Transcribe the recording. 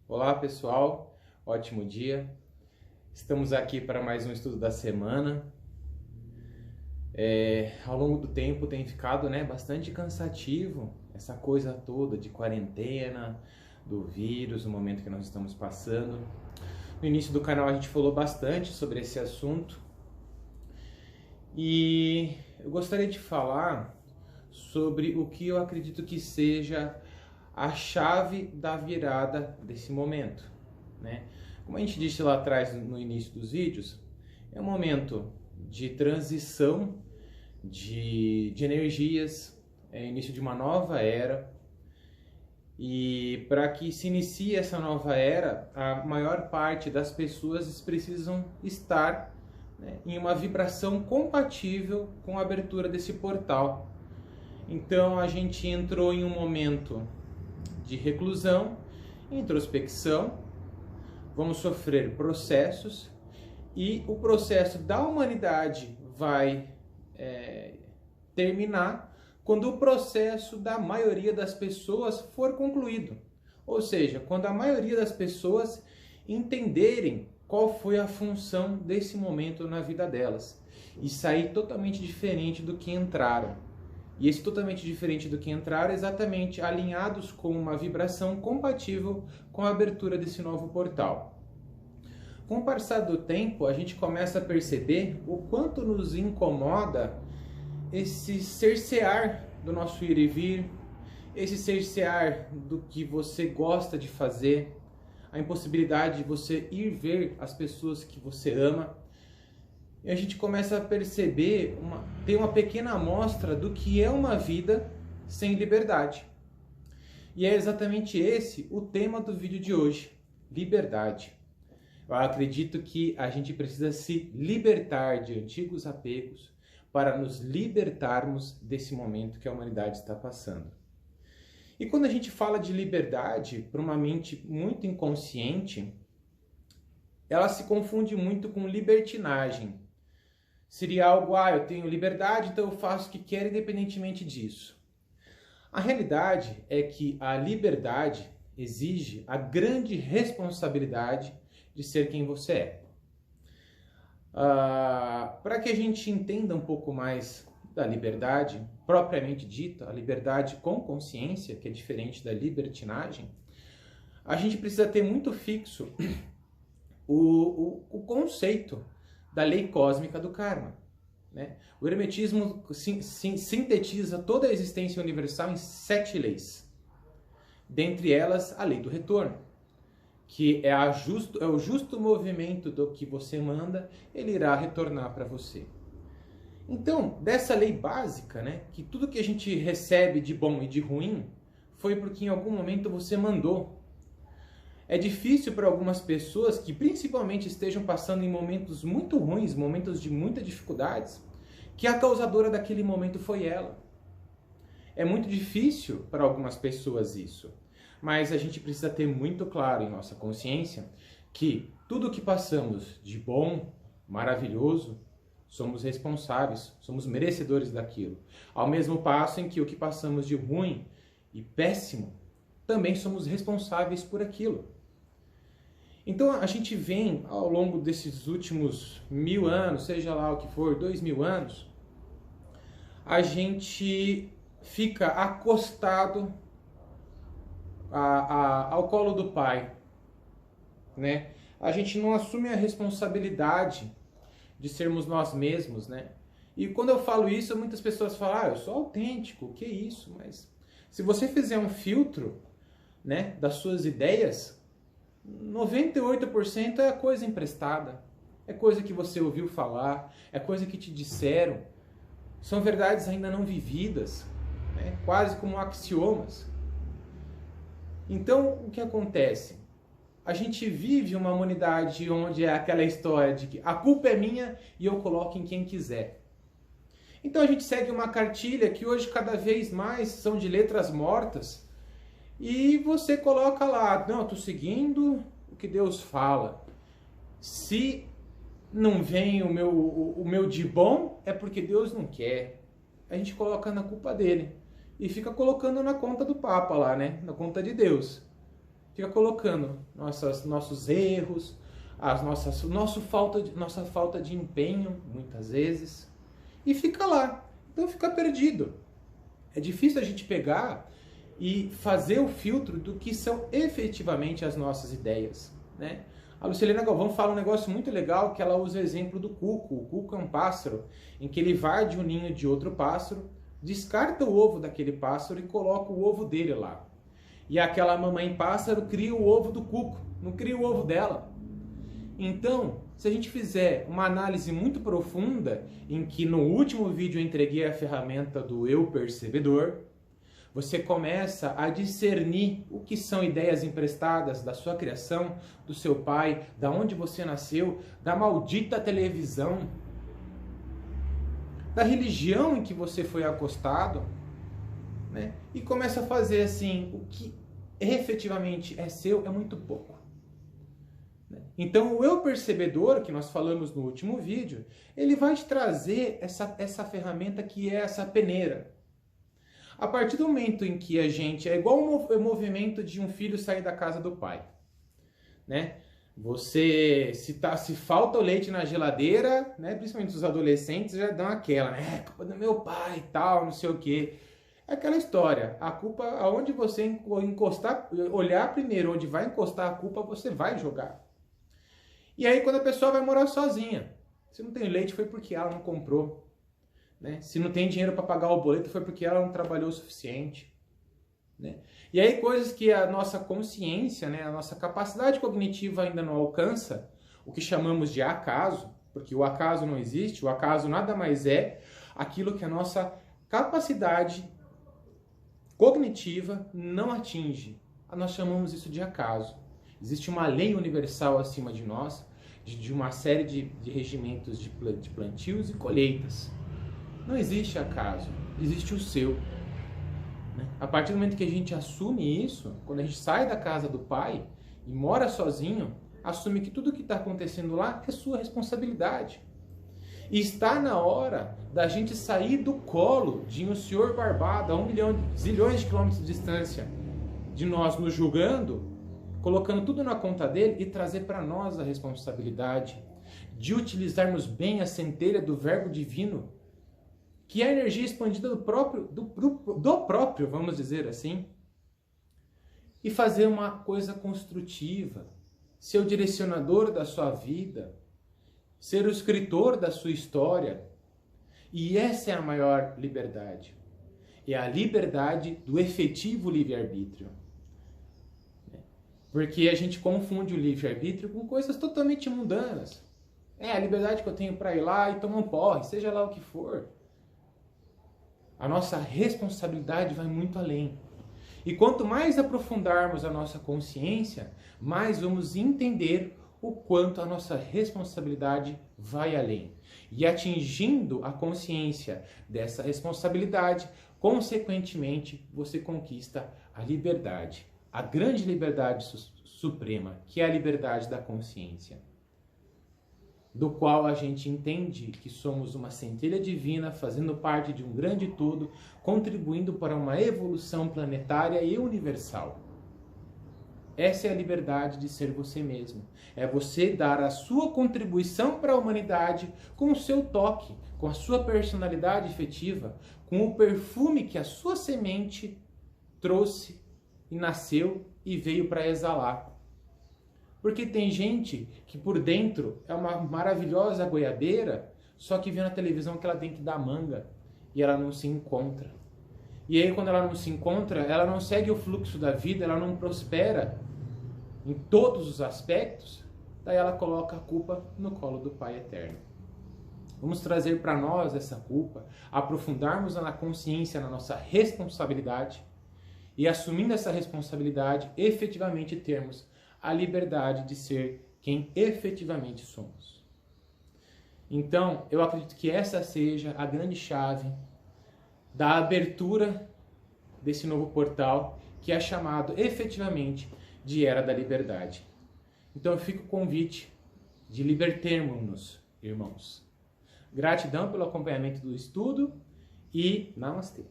Olá pessoal, ótimo dia. Estamos aqui para mais um estudo da semana. Ao longo do tempo tem ficado bastante cansativo essa coisa toda de quarentena, do vírus, o momento que nós estamos passando. No início do canal a gente falou bastante sobre esse assunto e eu gostaria de falar sobre o que eu acredito que seja a chave da virada desse momento, né? Como a gente disse lá atrás no início dos vídeos, é um momento de transição de energias, é o início de uma nova era, e para que se inicie essa nova era, a maior parte das pessoas precisam estar, em uma vibração compatível com a abertura desse portal. Então a gente entrou em um momento de reclusão, introspecção, vamos sofrer processos e o processo da humanidade vai terminar quando o processo da maioria das pessoas for concluído. Ou seja, quando a maioria das pessoas entenderem qual foi a função desse momento na vida delas e sair totalmente diferente do que entraram. E esse totalmente diferente do que entraram, exatamente alinhados com uma vibração compatível com a abertura desse novo portal. Com o passar do tempo, a gente começa a perceber o quanto nos incomoda esse cercear do nosso ir e vir, esse cercear do que você gosta de fazer, a impossibilidade de você ir ver as pessoas que você ama. E a gente começa a perceber, ter uma pequena amostra do que é uma vida sem liberdade. E é exatamente esse o tema do vídeo de hoje, liberdade. Eu acredito que a gente precisa se libertar de antigos apegos para nos libertarmos desse momento que a humanidade está passando. E quando a gente fala de liberdade para uma mente muito inconsciente, ela se confunde muito com libertinagem. Seria algo, eu tenho liberdade, então eu faço o que quero independentemente disso. A realidade é que a liberdade exige a grande responsabilidade de ser quem você é. Para que a gente entenda um pouco mais da liberdade, propriamente dita, a liberdade com consciência, que é diferente da libertinagem, a gente precisa ter muito fixo o conceito da lei cósmica do karma, né? O hermetismo sintetiza toda a existência universal em 7 leis. Dentre elas, a lei do retorno, que é o justo movimento do que você manda, ele irá retornar para você. Então, dessa lei básica, que tudo que a gente recebe de bom e de ruim foi porque em algum momento você mandou. É difícil para algumas pessoas que principalmente estejam passando em momentos muito ruins, momentos de muita dificuldades, que a causadora daquele momento foi ela. É muito difícil para algumas pessoas isso, mas a gente precisa ter muito claro em nossa consciência que tudo que passamos de bom, maravilhoso, somos responsáveis, somos merecedores daquilo. Ao mesmo passo em que o que passamos de ruim e péssimo, também somos responsáveis por aquilo. Então a gente vem ao longo desses últimos 1000 anos, seja lá o que for, 2000 anos, a gente fica acostado ao colo do pai, né? A gente não assume a responsabilidade de sermos nós mesmos, né? E quando eu falo isso, muitas pessoas falam, eu sou autêntico, que isso? Mas se você fizer um filtro, das suas ideias, 98% é coisa emprestada, é coisa que você ouviu falar, é coisa que te disseram, são verdades ainda não vividas, quase como axiomas. Então, o que acontece? A gente vive uma humanidade onde é aquela história de que a culpa é minha e eu coloco em quem quiser. Então a gente segue uma cartilha que hoje cada vez mais são de letras mortas, e você coloca lá, não, eu estou seguindo o que Deus fala. Se não vem o meu de bom, é porque Deus não quer. A gente coloca na culpa dele. E fica colocando na conta do Papa lá, na conta de Deus. fica colocando nossos erros, nossa falta de empenho, muitas vezes, e fica lá. Então fica perdido. É difícil a gente pegar e fazer o filtro do que são efetivamente as nossas ideias, né? A Lucilena Galvão fala um negócio muito legal, que ela usa o exemplo do cuco. O cuco é um pássaro em que ele invade o ninho de outro pássaro, descarta o ovo daquele pássaro e coloca o ovo dele lá. E aquela mamãe pássaro cria o ovo do cuco, não cria o ovo dela. Então, se a gente fizer uma análise muito profunda, em que no último vídeo eu entreguei a ferramenta do eu percebedor, você começa a discernir o que são ideias emprestadas da sua criação, do seu pai, da onde você nasceu, da maldita televisão, da religião em que você foi acostado, né? E começa a fazer assim, o que efetivamente é seu é muito pouco. Então o eu percebedor, que nós falamos no último vídeo, ele vai te trazer essa ferramenta que é essa peneira. A partir do momento em que a gente... É igual o movimento de um filho sair da casa do pai, né? Você, se falta o leite na geladeira, né? Principalmente os adolescentes já dão aquela, né? Culpa do meu pai e tal, não sei o quê. É aquela história. A culpa, aonde você encostar, olhar primeiro onde vai encostar a culpa, você vai jogar. E aí quando a pessoa vai morar sozinha, se não tem leite foi porque ela não comprou. Né? Se não tem dinheiro para pagar o boleto foi porque ela não trabalhou o suficiente. Né? E aí coisas que a nossa consciência, né, a nossa capacidade cognitiva ainda não alcança, o que chamamos de acaso, porque o acaso não existe, o acaso nada mais é aquilo que a nossa capacidade cognitiva não atinge. Nós chamamos isso de acaso. Existe uma lei universal acima de nós, de uma série de regimentos de plantios e colheitas. Não existe acaso, existe o seu. Né? A partir do momento que a gente assume isso, quando a gente sai da casa do pai e mora sozinho, assume que tudo que está acontecendo lá é sua responsabilidade. E está na hora da gente sair do colo de um senhor barbado a 1 milhão, zilhões de quilômetros de distância de nós nos julgando, colocando tudo na conta dele e trazer para nós a responsabilidade de utilizarmos bem a centelha do verbo divino, que é a energia expandida do próprio, vamos dizer assim, e fazer uma coisa construtiva, ser o direcionador da sua vida, ser o escritor da sua história. E essa é a maior liberdade. É a liberdade do efetivo livre-arbítrio. Porque a gente confunde o livre-arbítrio com coisas totalmente mundanas. É a liberdade que eu tenho para ir lá e tomar um porre, seja lá o que for. A nossa responsabilidade vai muito além. E quanto mais aprofundarmos a nossa consciência, mais vamos entender o quanto a nossa responsabilidade vai além. E atingindo a consciência dessa responsabilidade, consequentemente, você conquista a liberdade. A grande liberdade suprema, que é a liberdade da consciência, do qual a gente entende que somos uma centelha divina, fazendo parte de um grande todo, contribuindo para uma evolução planetária e universal. Essa é a liberdade de ser você mesmo. É você dar a sua contribuição para a humanidade com o seu toque, com a sua personalidade efetiva, com o perfume que a sua semente trouxe e nasceu e veio para exalar. Porque tem gente que por dentro é uma maravilhosa goiabeira, só que vê na televisão que ela tem que dar manga e ela não se encontra. E aí quando ela não se encontra, ela não segue o fluxo da vida, ela não prospera em todos os aspectos, daí ela coloca a culpa no colo do Pai Eterno. Vamos trazer para nós essa culpa, aprofundarmos na consciência, na nossa responsabilidade, e assumindo essa responsabilidade, efetivamente termos a liberdade de ser quem efetivamente somos. Então, eu acredito que essa seja a grande chave da abertura desse novo portal, que é chamado efetivamente de Era da Liberdade. Então, fica o convite de libertermos-nos, irmãos. Gratidão pelo acompanhamento do estudo e Namastê.